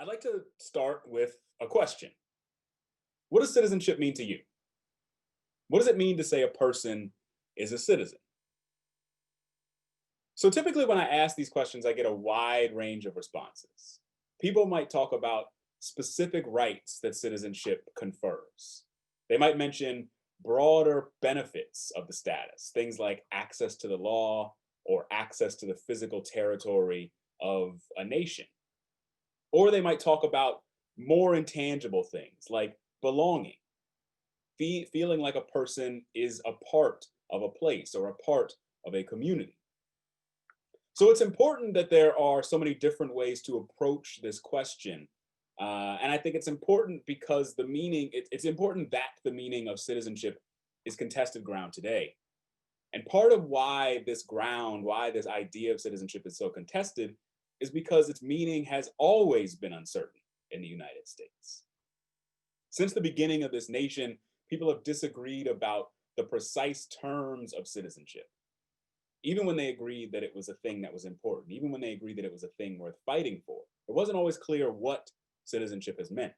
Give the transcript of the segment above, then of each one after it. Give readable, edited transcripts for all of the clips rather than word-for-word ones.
I'd like to start with a question. What does citizenship mean to you? What does it mean to say a person is a citizen? So typically, when I ask these questions, I get a wide range of responses. People might talk about specific rights that citizenship confers. They might mention broader benefits of the status, things like access to the law or access to the physical territory of a nation. Or they might talk about more intangible things like belonging, feeling like a person is a part of a place or a part of a community. So it's important that there are so many different ways to approach this question. And I think it's important because it's important that the meaning of citizenship is contested ground today. And part of why this idea of citizenship is so contested is because its meaning has always been uncertain in the United States. Since the beginning of this nation, people have disagreed about the precise terms of citizenship, even when they agreed that it was a thing that was important, even when they agreed that it was a thing worth fighting for. It wasn't always clear what citizenship has meant.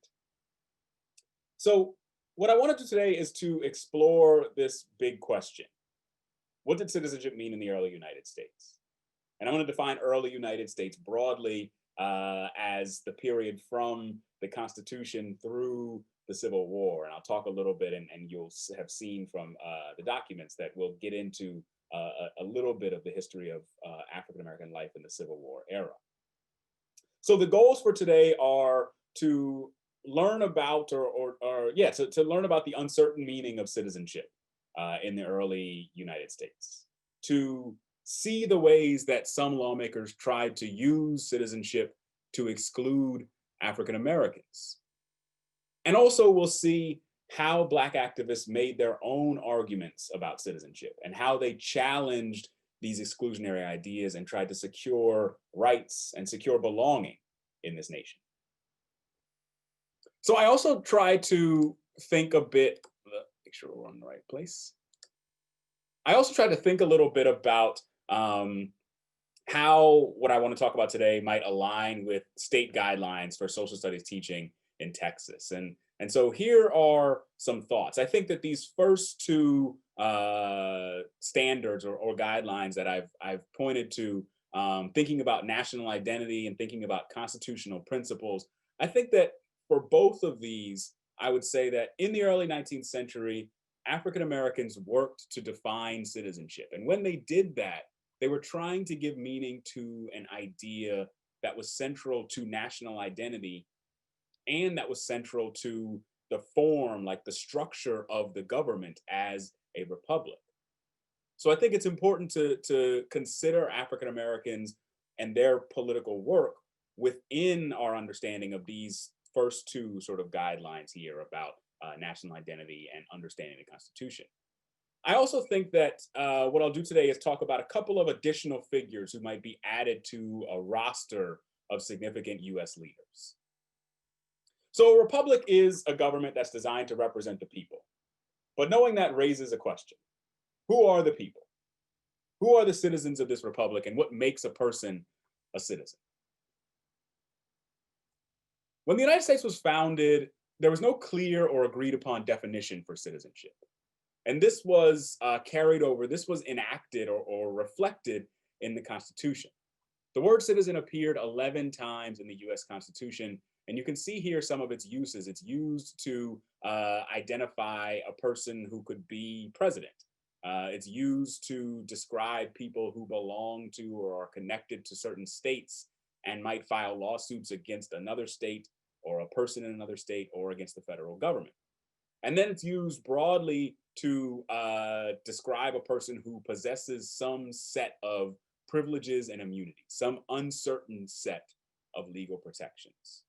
So, what I want to do today is to explore this big question. What did citizenship mean in the early United States? And I'm going to define early United States broadly as the period from the Constitution through the Civil War. And I'll talk a little bit, and you'll have seen from the documents that we'll get into a little bit of the history of African American life in the Civil War era. So the goals for today are to learn about, to learn about the uncertain meaning of citizenship in the early United States, to see the ways that some lawmakers tried to use citizenship to exclude African Americans. And also we'll see how Black activists made their own arguments about citizenship and how they challenged these exclusionary ideas and tried to secure rights and secure belonging in this nation. So I also try to think a bit, make sure we're on the right place. I also try to think a little bit about how what I want to talk about today might align with state guidelines for social studies teaching in Texas. And so here are some thoughts. I think that these first two standards or guidelines that I've pointed to, thinking about national identity and thinking about constitutional principles, I think that for both of these, I would say that in the early 19th century, African Americans worked to define citizenship. And when they did that, they were trying to give meaning to an idea that was central to national identity and that was central to the form, like the structure of the government as a republic. So I think it's important to consider African Americans and their political work within our understanding of these first two sort of guidelines here about national identity and understanding the Constitution. I also think that what I'll do today is talk about a couple of additional figures who might be added to a roster of significant US leaders. So a republic is a government that's designed to represent the people. But knowing that raises a question. Who are the people? Who are the citizens of this republic, and what makes a person a citizen? When the United States was founded, there was no clear or agreed upon definition for citizenship. And this was carried over, this was enacted or reflected in the Constitution. The word citizen appeared 11 times in the US Constitution, and you can see here some of its uses. It's used to identify a person who could be president. It's used to describe people who belong to or are connected to certain states and might file lawsuits against another state or a person in another state or against the federal government. And then it's used broadly to describe a person who possesses some set of privileges and immunities, some uncertain set of legal protections.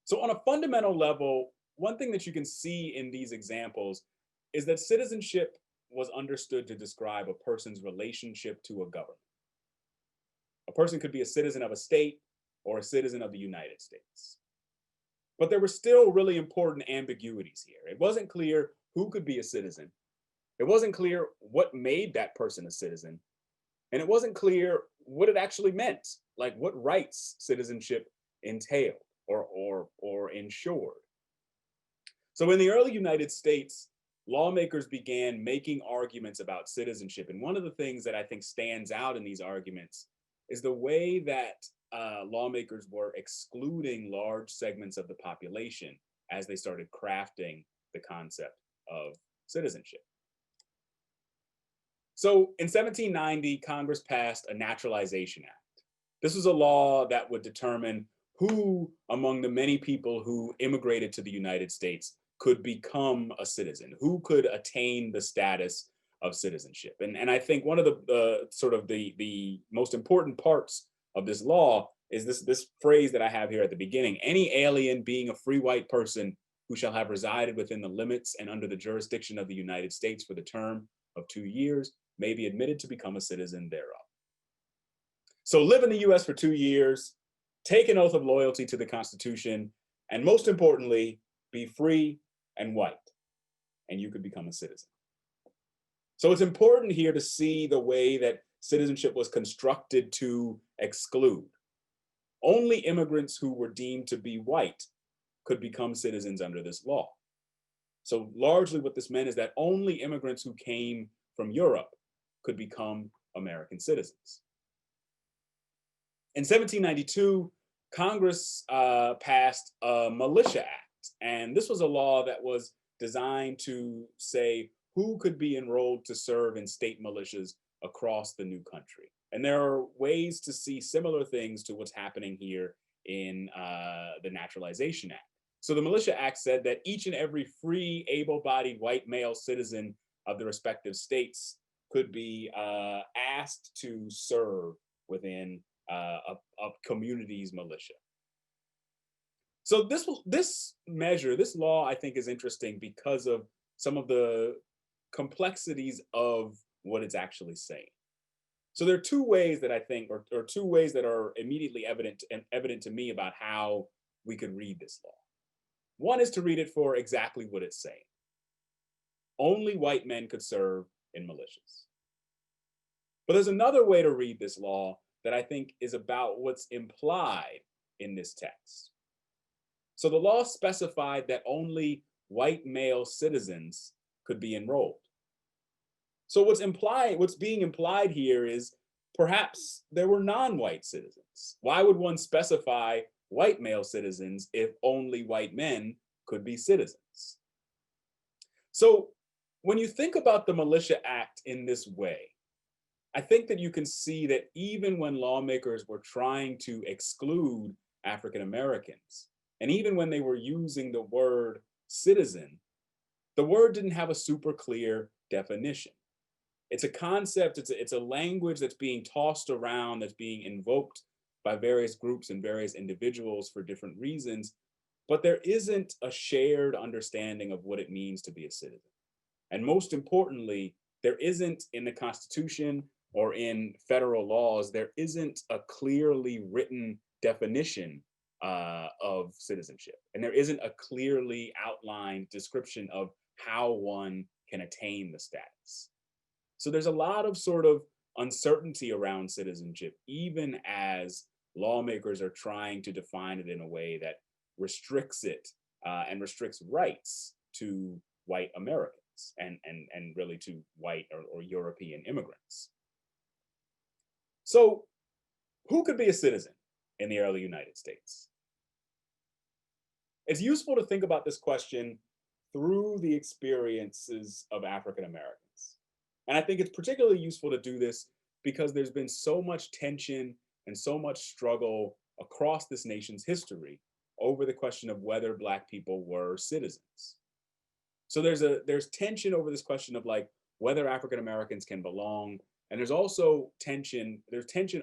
So on a fundamental level, one thing that you can see in these examples is that citizenship was understood to describe a person's relationship to a government. A person could be a citizen of a state or a citizen of the United States. But there were still really important ambiguities here. It wasn't clear who could be a citizen. It wasn't clear what made that person a citizen. And it wasn't clear what it actually meant, like what rights citizenship entailed or ensured. So in the early United States, lawmakers began making arguments about citizenship. And one of the things that I think stands out in these arguments is the way that lawmakers were excluding large segments of the population as they started crafting the concept of citizenship. So in 1790, Congress passed a Naturalization Act. This was a law that would determine who among the many people who immigrated to the United States could become a citizen, who could attain the status of citizenship. And I think one of the sort of the most important parts of this law is this phrase that I have here at the beginning: any alien being a free white person who shall have resided within the limits and under the jurisdiction of the United States for the term of 2 years may be admitted to become a citizen thereof. So live in the US for 2 years, take an oath of loyalty to the Constitution, and most importantly, be free and white, and you could become a citizen. So it's important here to see the way that citizenship was constructed to exclude. Only immigrants who were deemed to be white could become citizens under this law. So largely what this meant is that only immigrants who came from Europe could become American citizens. In 1792, Congress passed a Militia Act. And this was a law that was designed to say who could be enrolled to serve in state militias across the new country. And there are ways to see similar things to what's happening here in the Naturalization Act. So the Militia Act said that each and every free, able-bodied white male citizen of the respective states could be asked to serve within a community's militia. So this measure, this law, I think is interesting because of some of the complexities of what it's actually saying. So there are two ways that I think, or two ways that are immediately evident to me about how we could read this law. One is to read it for exactly what it's saying. Only white men could serve in militias. But there's another way to read this law that I think is about what's implied in this text. So the law specified that only white male citizens could be enrolled. So what's being implied here is perhaps there were non-white citizens. Why would one specify white male citizens if only white men could be citizens? So when you think about the Militia Act in this way, I think that you can see that even when lawmakers were trying to exclude African Americans, and even when they were using the word citizen, the word didn't have a super clear definition. It's a concept, it's a language that's being tossed around, that's being invoked by various groups and various individuals for different reasons, but there isn't a shared understanding of what it means to be a citizen. And most importantly, there isn't in the Constitution or in federal laws, there isn't a clearly written definition of citizenship. And there isn't a clearly outlined description of how one can attain the status. So there's a lot of sort of uncertainty around citizenship, even as lawmakers are trying to define it in a way that restricts it and restricts rights to white Americans and really to white or European immigrants. So who could be a citizen in the early United States? It's useful to think about this question through the experiences of African Americans. And I think it's particularly useful to do this because there's been so much tension and so much struggle across this nation's history over the question of whether Black people were citizens. So there's tension over this question of like whether African Americans can belong. And there's also tension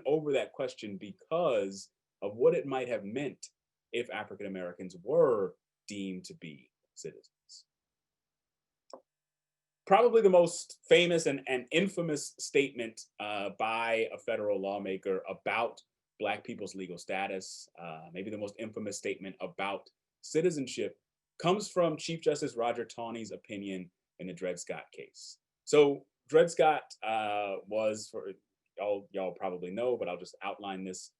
over that question because of what it might have meant if African Americans were deemed to be citizens. Probably the most famous and infamous statement by a federal lawmaker about Black people's legal status, maybe the most infamous statement about citizenship, comes from Chief Justice Roger Taney's opinion in the Dred Scott case. So Dred Scott was, for y'all probably know, but I'll just outline this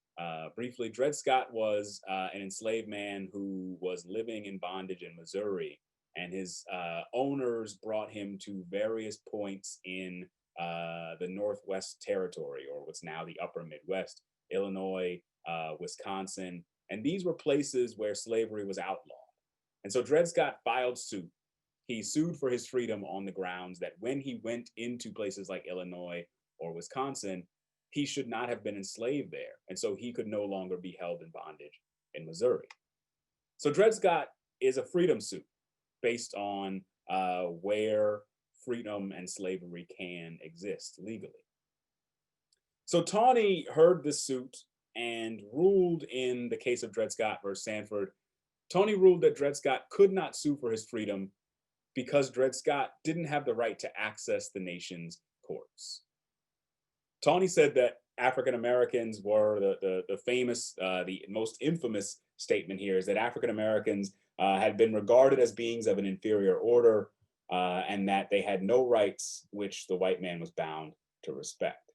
Briefly, Dred Scott was an enslaved man who was living in bondage in Missouri, and his owners brought him to various points in the Northwest Territory, or what's now the Upper Midwest, Illinois, Wisconsin, and these were places where slavery was outlawed. And so Dred Scott filed suit. He sued for his freedom on the grounds that when he went into places like Illinois or Wisconsin, he should not have been enslaved there. And so he could no longer be held in bondage in Missouri. So Dred Scott is a freedom suit based on where freedom and slavery can exist legally. So Taney heard this suit and ruled in the case of Dred Scott versus Sanford. Taney ruled that Dred Scott could not sue for his freedom because Dred Scott didn't have the right to access the nation's courts. Taney said that African Americans were the famous, the most infamous statement here is that African Americans had been regarded as beings of an inferior order and that they had no rights which the white man was bound to respect.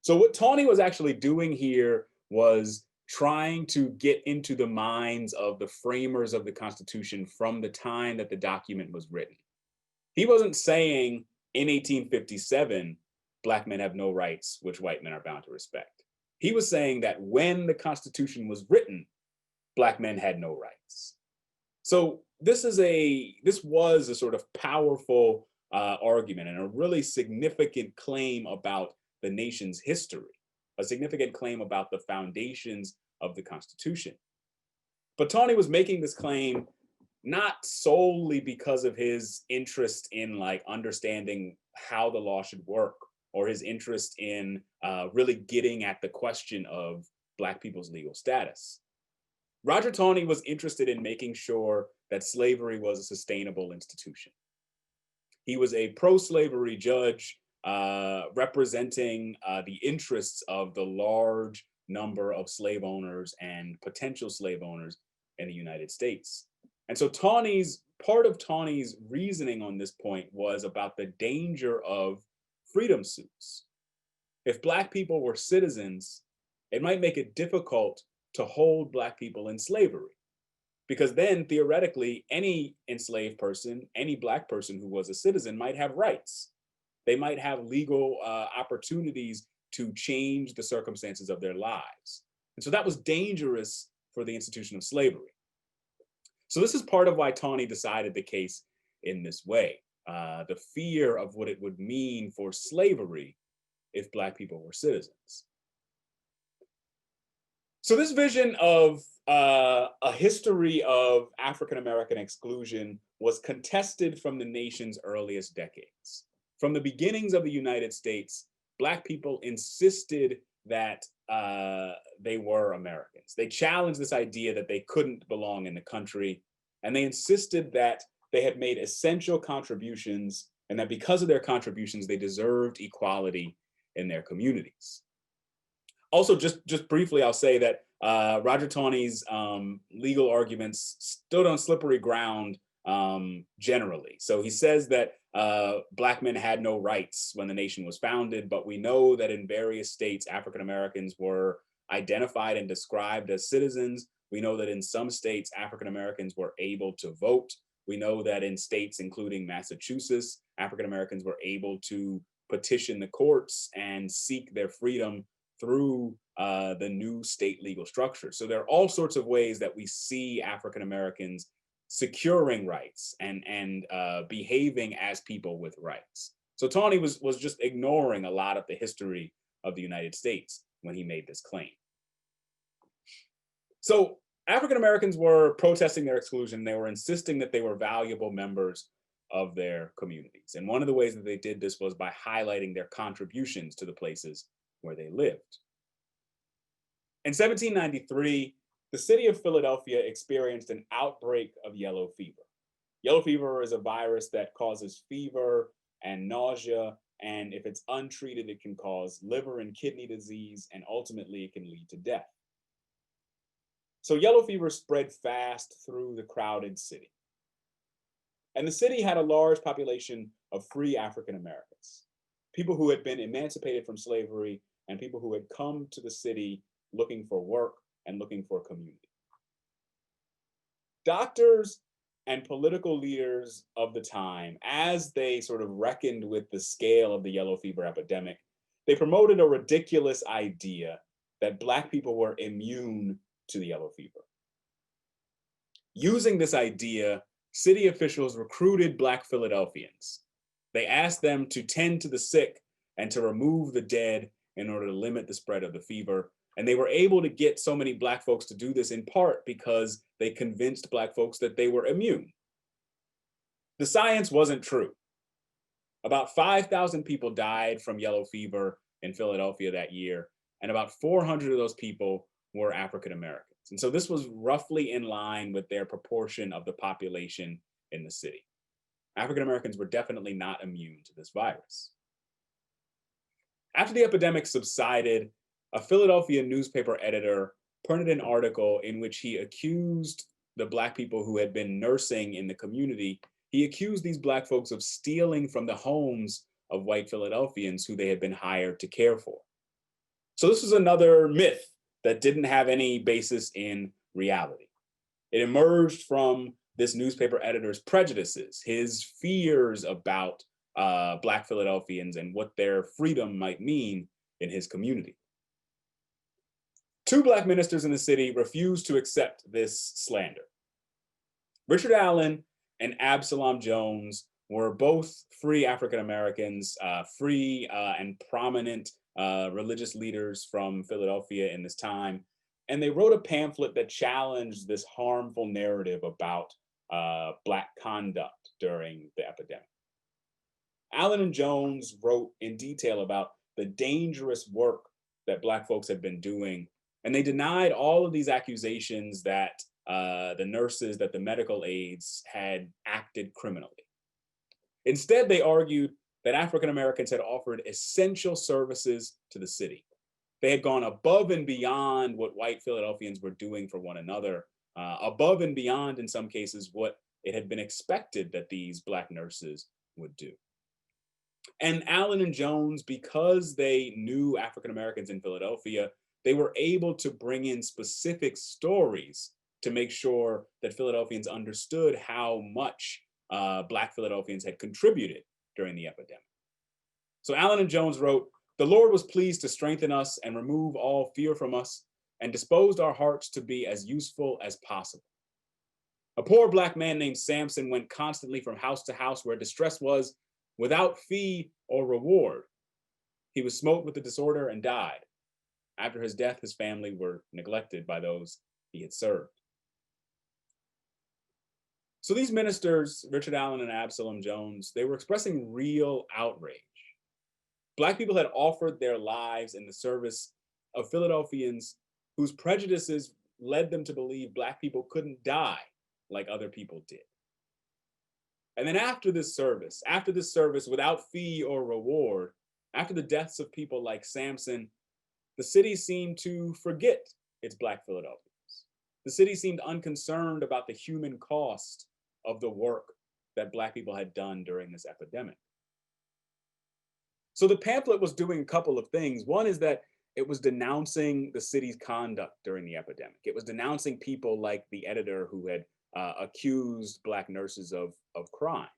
So what Taney was actually doing here was trying to get into the minds of the framers of the Constitution from the time that the document was written. He wasn't saying in 1857, Black men have no rights which white men are bound to respect. He was saying that when the Constitution was written, Black men had no rights. So this was a sort of powerful argument and a really significant claim about the nation's history, a significant claim about the foundations of the Constitution. But Taney was making this claim not solely because of his interest in like understanding how the law should work or his interest in really getting at the question of Black people's legal status. Roger Taney was interested in making sure that slavery was a sustainable institution. He was a pro-slavery judge representing the interests of the large number of slave owners and potential slave owners in the United States. And so part of Taney's reasoning on this point was about the danger of freedom suits. If Black people were citizens, it might make it difficult to hold Black people in slavery, because then theoretically, any enslaved person, any Black person who was a citizen might have rights. They might have legal opportunities to change the circumstances of their lives. And so that was dangerous for the institution of slavery. So this is part of why Taney decided the case in this way. The fear of what it would mean for slavery if Black people were citizens. So this vision of a history of African-American exclusion was contested from the nation's earliest decades. From the beginnings of the United States, Black people insisted that they were Americans. They challenged this idea that they couldn't belong in the country, and they insisted that they had made essential contributions and that because of their contributions, they deserved equality in their communities. Also, just briefly, I'll say that Roger Taney's legal arguments stood on slippery ground generally. So he says that Black men had no rights when the nation was founded, but we know that in various states, African Americans were identified and described as citizens. We know that in some states, African Americans were able to vote. We know that in states, including Massachusetts, African Americans were able to petition the courts and seek their freedom through the new state legal structure. So there are all sorts of ways that we see African Americans securing rights and behaving as people with rights. So Taney was just ignoring a lot of the history of the United States when he made this claim. So African Americans were protesting their exclusion. They were insisting that they were valuable members of their communities. And one of the ways that they did this was by highlighting their contributions to the places where they lived. In 1793, the city of Philadelphia experienced an outbreak of yellow fever. Yellow fever is a virus that causes fever and nausea, and if it's untreated, it can cause liver and kidney disease, and ultimately it can lead to death. So yellow fever spread fast through the crowded city. And the city had a large population of free African Americans, people who had been emancipated from slavery and people who had come to the city looking for work, and looking for community. Doctors and political leaders of the time, as they sort of reckoned with the scale of the yellow fever epidemic, they promoted a ridiculous idea that Black people were immune to the yellow fever. Using this idea, city officials recruited Black Philadelphians. They asked them to tend to the sick and to remove the dead in order to limit the spread of the fever. And they were able to get so many Black folks to do this in part because they convinced Black folks that they were immune. The science wasn't true. About 5,000 people died from yellow fever in Philadelphia that year, and about 400 of those people were African Americans. And so this was roughly in line with their proportion of the population in the city. African Americans were definitely not immune to this virus. After the epidemic subsided, a Philadelphia newspaper editor printed an article in which he accused the Black people who had been nursing in the community. He accused these Black folks of stealing from the homes of white Philadelphians who they had been hired to care for. So this was another myth that didn't have any basis in reality. It emerged from this newspaper editor's prejudices, his fears about Black Philadelphians and what their freedom might mean in his community. Two Black ministers in the city refused to accept this slander. Richard Allen and Absalom Jones were both free African Americans, free and prominent religious leaders from Philadelphia in this time. And they wrote a pamphlet that challenged this harmful narrative about Black conduct during the epidemic. Allen and Jones wrote in detail about the dangerous work that Black folks had been doing, and they denied all of these accusations that the nurses, that the medical aides had acted criminally. Instead, they argued that African Americans had offered essential services to the city. They had gone above and beyond what white Philadelphians were doing for one another, above and beyond, in some cases, what it had been expected that these Black nurses would do. And Allen and Jones, because they knew African Americans in Philadelphia, they were able to bring in specific stories to make sure that Philadelphians understood how much Black Philadelphians had contributed during the epidemic. So Allen and Jones wrote, "The Lord was pleased to strengthen us and remove all fear from us, and disposed our hearts to be as useful as possible. A poor Black man named Samson went constantly from house to house where distress was, without fee or reward. He was smote with the disorder and died. After his death, his family were neglected by those he had served." So these ministers, Richard Allen and Absalom Jones, they were expressing real outrage. Black people had offered their lives in the service of Philadelphians whose prejudices led them to believe Black people couldn't die like other people did. And then after this service without fee or reward, after the deaths of people like Samson, the city seemed to forget its Black Philadelphians. The city seemed unconcerned about the human cost of the work that Black people had done during this epidemic. So the pamphlet was doing a couple of things. One is that it was denouncing the city's conduct during the epidemic. It was denouncing people like the editor who had accused Black nurses of crime.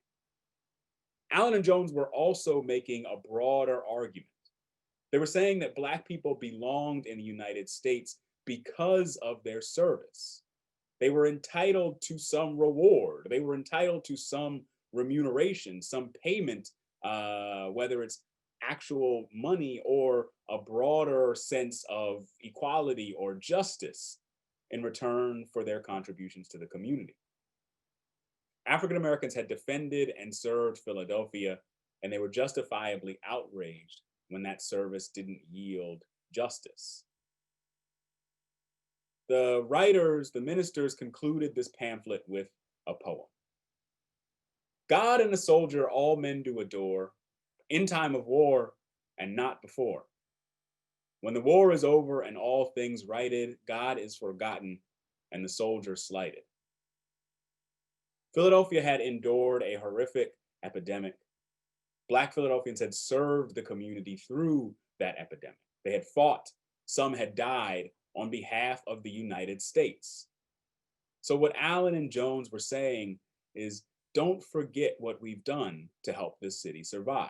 Allen and Jones were also making a broader argument. They were saying that Black people belonged in the United States because of their service. They were entitled to some reward. They were entitled to some remuneration, some payment, whether it's actual money or a broader sense of equality or justice in return for their contributions to the community. African Americans had defended and served Philadelphia, and they were justifiably outraged when that service didn't yield justice. The writers, the ministers, concluded this pamphlet with a poem. "God and a soldier all men do adore, in time of war and not before. When the war is over and all things righted, God is forgotten and the soldier slighted." Philadelphia had endured a horrific epidemic. Black Philadelphians had served the community through that epidemic. They had fought, some had died on behalf of the United States. So what Allen and Jones were saying is, don't forget what we've done to help this city survive.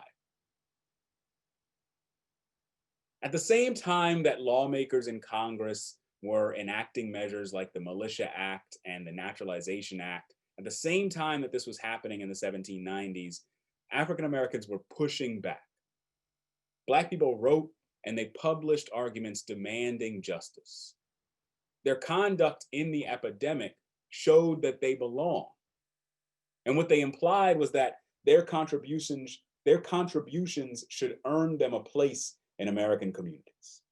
At the same time that lawmakers in Congress were enacting measures like the Militia Act and the Naturalization Act, at the same time that this was happening in the 1790s, African Americans were pushing back. Black people wrote and they published arguments demanding justice. Their conduct in the epidemic showed that they belonged. And what they implied was that their contributions should earn them a place in American communities.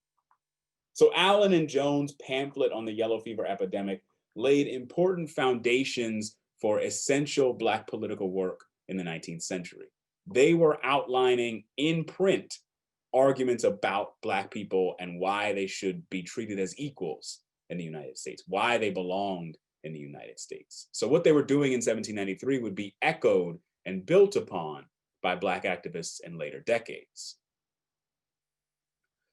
So Allen and Jones' pamphlet on the yellow fever epidemic laid important foundations for essential Black political work in the 19th century. They were outlining in print arguments about Black people and why they should be treated as equals in the United States, why they belonged in the United States. So what they were doing in 1793 would be echoed and built upon by Black activists in later decades.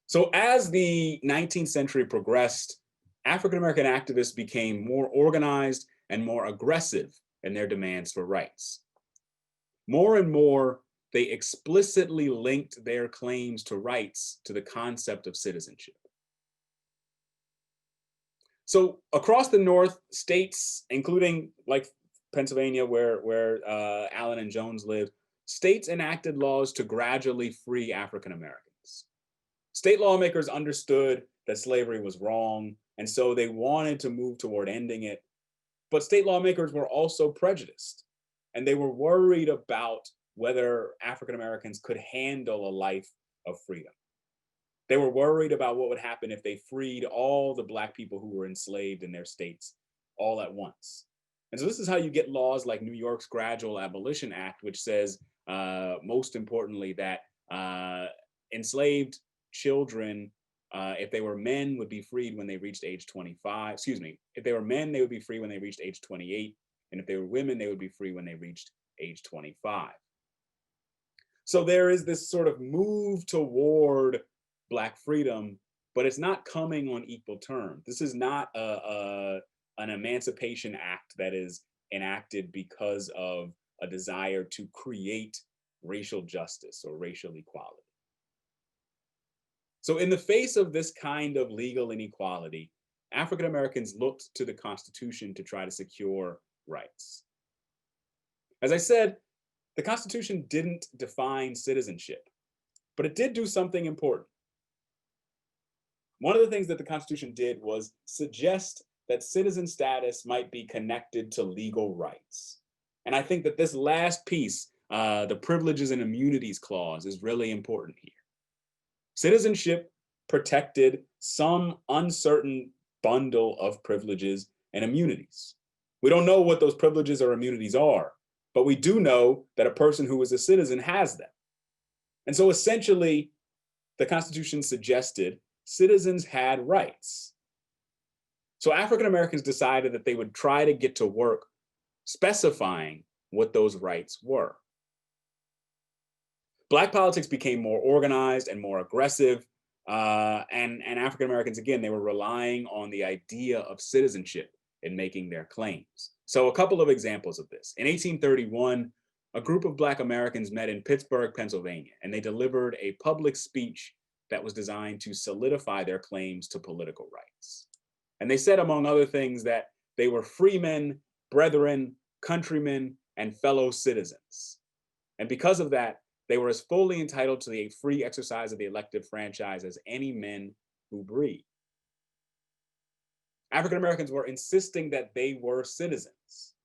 So as the 19th century progressed, African American activists became more organized and more aggressive in their demands for rights. More and more, they explicitly linked their claims to rights to the concept of citizenship. So across the North, states, including like Pennsylvania, where Allen and Jones lived, states enacted laws to gradually free African Americans. State lawmakers understood that slavery was wrong, and so they wanted to move toward ending it. But state lawmakers were also prejudiced, and they were worried about whether African Americans could handle a life of freedom. They were worried about what would happen if they freed all the Black people who were enslaved in their states all at once. And so this is how you get laws like New York's Gradual Abolition Act, which says, most importantly, that enslaved children, if they were men, would be freed when they reached age 25. Excuse me, if they were men, they would be free when they reached age 28. And if they were women, they would be free when they reached age 25. So there is this sort of move toward Black freedom, but it's not coming on equal terms. This is not an Emancipation Act that is enacted because of a desire to create racial justice or racial equality. So in the face of this kind of legal inequality, African Americans looked to the Constitution to try to secure rights. As I said, the Constitution didn't define citizenship, but it did do something important. One of the things that the Constitution did was suggest that citizen status might be connected to legal rights. And I think that this last piece, the Privileges and Immunities Clause, is really important here. Citizenship protected some uncertain bundle of privileges and immunities. We don't know what those privileges or immunities are, but we do know that a person who is a citizen has them. And so essentially, the Constitution suggested citizens had rights. So African Americans decided that they would try to get to work specifying what those rights were. Black politics became more organized and more aggressive, and African Americans, again, they were relying on the idea of citizenship in making their claims. So a couple of examples of this. In 1831, a group of Black Americans met in Pittsburgh, Pennsylvania, and they delivered a public speech that was designed to solidify their claims to political rights. And they said, among other things, that they were freemen, brethren, countrymen, and fellow citizens. And because of that, they were as fully entitled to the free exercise of the elective franchise as any men who breathe. African Americans were insisting that they were citizens.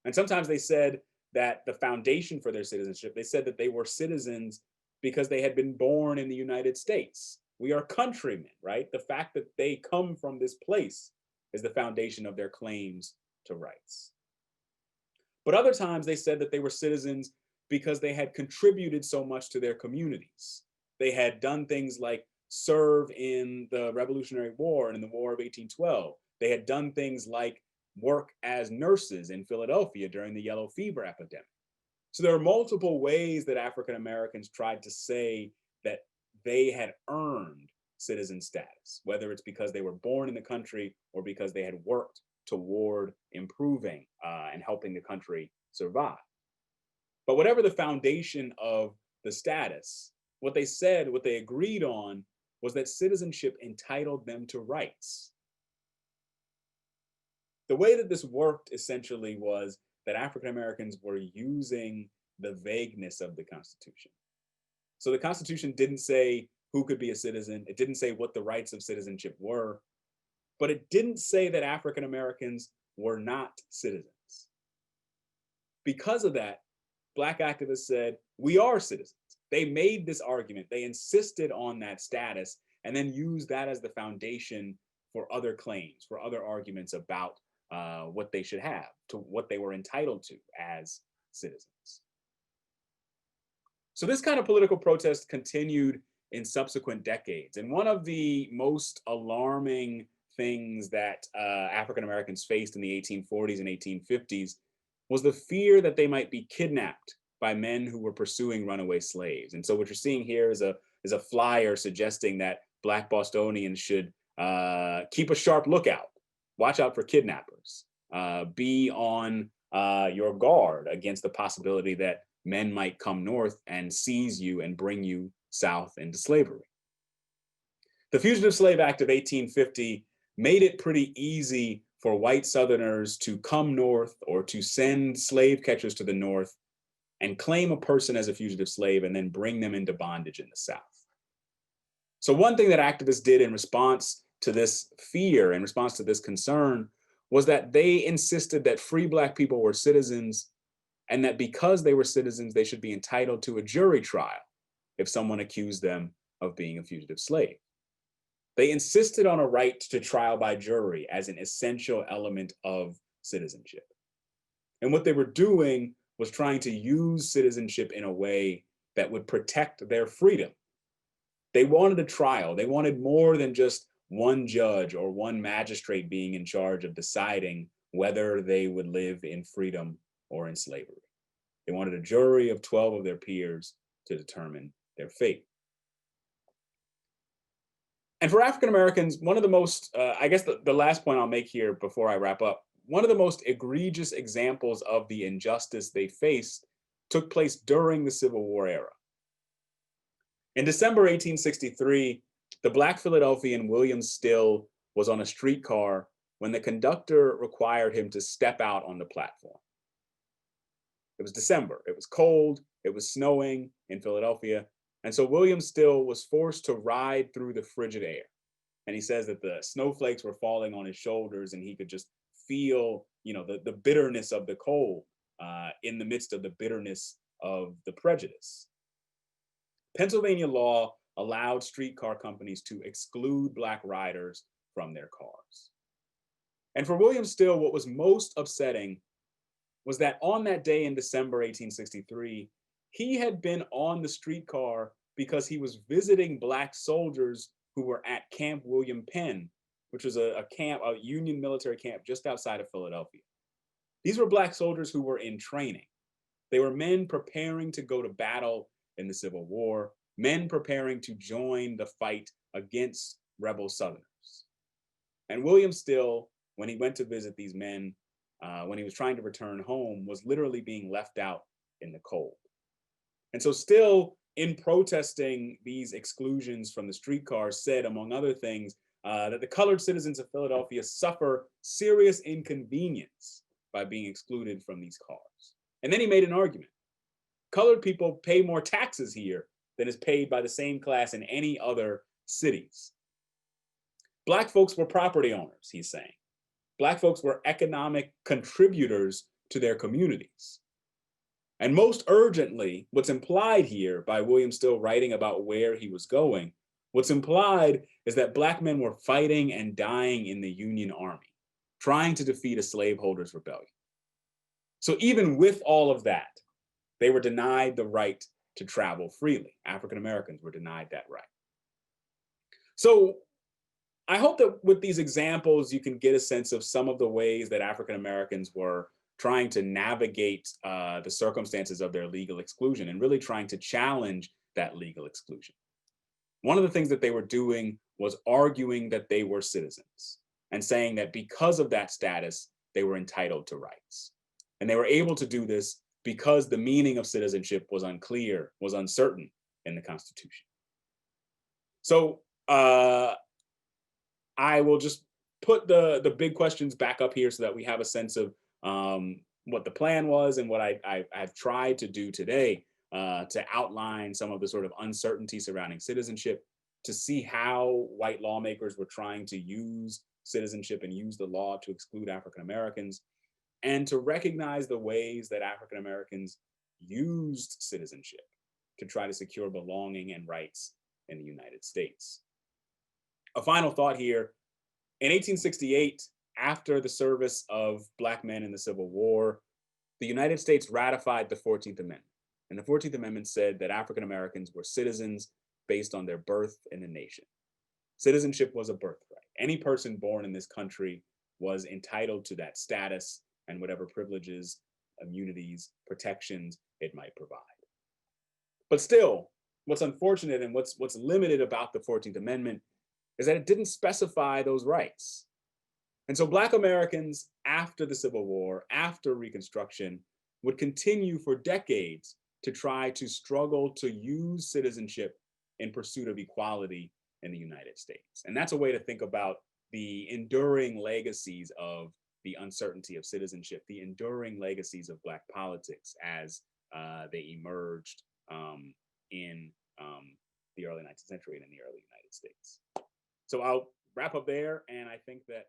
And sometimes they said that the foundation for their citizenship, they said that they were citizens because they had been born in the United States. We are countrymen, right? The fact that they come from this place is the foundation of their claims to rights. But other times they said that they were citizens because they had contributed so much to their communities. They had done things like serve in the Revolutionary War and in the War of 1812. They had done things like work as nurses in Philadelphia during the yellow fever epidemic. So there are multiple ways that African Americans tried to say that they had earned citizen status, whether it's because they were born in the country or because they had worked toward improving and helping the country survive. But whatever the foundation of the status, what they said, what they agreed on, was that citizenship entitled them to rights. The way that this worked essentially was that African Americans were using the vagueness of the Constitution. So the Constitution didn't say who could be a citizen. It didn't say what the rights of citizenship were, but it didn't say that African Americans were not citizens. Because of that, Black activists said, we are citizens. They made this argument. They insisted on that status and then used that as the foundation for other claims, for other arguments about what they should have, to what they were entitled to as citizens. So this kind of political protest continued in subsequent decades. And one of the most alarming things that African Americans faced in the 1840s and 1850s was the fear that they might be kidnapped by men who were pursuing runaway slaves. And so what you're seeing here is a flyer suggesting that Black Bostonians should keep a sharp lookout, watch out for kidnappers, be on your guard against the possibility that men might come north and seize you and bring you south into slavery. The Fugitive Slave Act of 1850 made it pretty easy for white Southerners to come north or to send slave catchers to the north and claim a person as a fugitive slave and then bring them into bondage in the South. So one thing that activists did in response to this fear, in response to this concern, was that they insisted that free Black people were citizens and that because they were citizens, they should be entitled to a jury trial if someone accused them of being a fugitive slave. They insisted on a right to trial by jury as an essential element of citizenship. And what they were doing was trying to use citizenship in a way that would protect their freedom. They wanted a trial. They wanted more than just one judge or one magistrate being in charge of deciding whether they would live in freedom or in slavery. They wanted a jury of 12 of their peers to determine their fate. And for African Americans, one of the most, I guess the last point I'll make here before I wrap up, one of the most egregious examples of the injustice they faced took place during the Civil War era. In December 1863, the Black Philadelphian William Still was on a streetcar when the conductor required him to step out on the platform. It was December, it was cold, it was snowing in Philadelphia, and so William Still was forced to ride through the frigid air. And he says that the snowflakes were falling on his shoulders and he could just feel, the bitterness of the cold in the midst of the bitterness of the prejudice. Pennsylvania law allowed streetcar companies to exclude Black riders from their cars. And for William Still, what was most upsetting was that on that day in December 1863, he had been on the streetcar because he was visiting Black soldiers who were at Camp William Penn, which was a Union military camp just outside of Philadelphia. These were Black soldiers who were in training. They were men preparing to go to battle in the Civil War, men preparing to join the fight against rebel Southerners. And William Still, when he went to visit these men, when he was trying to return home, was literally being left out in the cold. And so Still, in protesting these exclusions from the streetcars, said, among other things, that the colored citizens of Philadelphia suffer serious inconvenience by being excluded from these cars. And then he made an argument. Colored people pay more taxes here than is paid by the same class in any other cities. Black folks were property owners, he's saying. Black folks were economic contributors to their communities. And most urgently, what's implied here by William Still writing about where he was going, what's implied is that Black men were fighting and dying in the Union Army, trying to defeat a slaveholders' rebellion. So even with all of that, they were denied the right to travel freely. African Americans were denied that right. So I hope that with these examples, you can get a sense of some of the ways that African Americans were trying to navigate the circumstances of their legal exclusion and really trying to challenge that legal exclusion. One of the things that they were doing was arguing that they were citizens and saying that because of that status, they were entitled to rights. And they were able to do this because the meaning of citizenship was unclear, was uncertain in the Constitution. So I will just put the big questions back up here so that we have a sense of what the plan was and what I've tried to do today to outline some of the sort of uncertainty surrounding citizenship, to see how white lawmakers were trying to use citizenship and use the law to exclude African Americans, and to recognize the ways that African Americans used citizenship to try to secure belonging and rights in the United States. A final thought here. In 1868, after the service of Black men in the Civil War, the United States ratified the 14th Amendment. And the 14th Amendment said that African Americans were citizens based on their birth in the nation. Citizenship was a birthright. Any person born in this country was entitled to that status and whatever privileges, immunities, protections it might provide. But still, what's unfortunate and what's limited about the 14th Amendment is that it didn't specify those rights. And so Black Americans after the Civil War, after Reconstruction, would continue for decades to try to struggle to use citizenship in pursuit of equality in the United States. And that's a way to think about the enduring legacies of the uncertainty of citizenship, the enduring legacies of Black politics as they emerged in the early 19th century and in the early United States. So I'll wrap up there, and I think that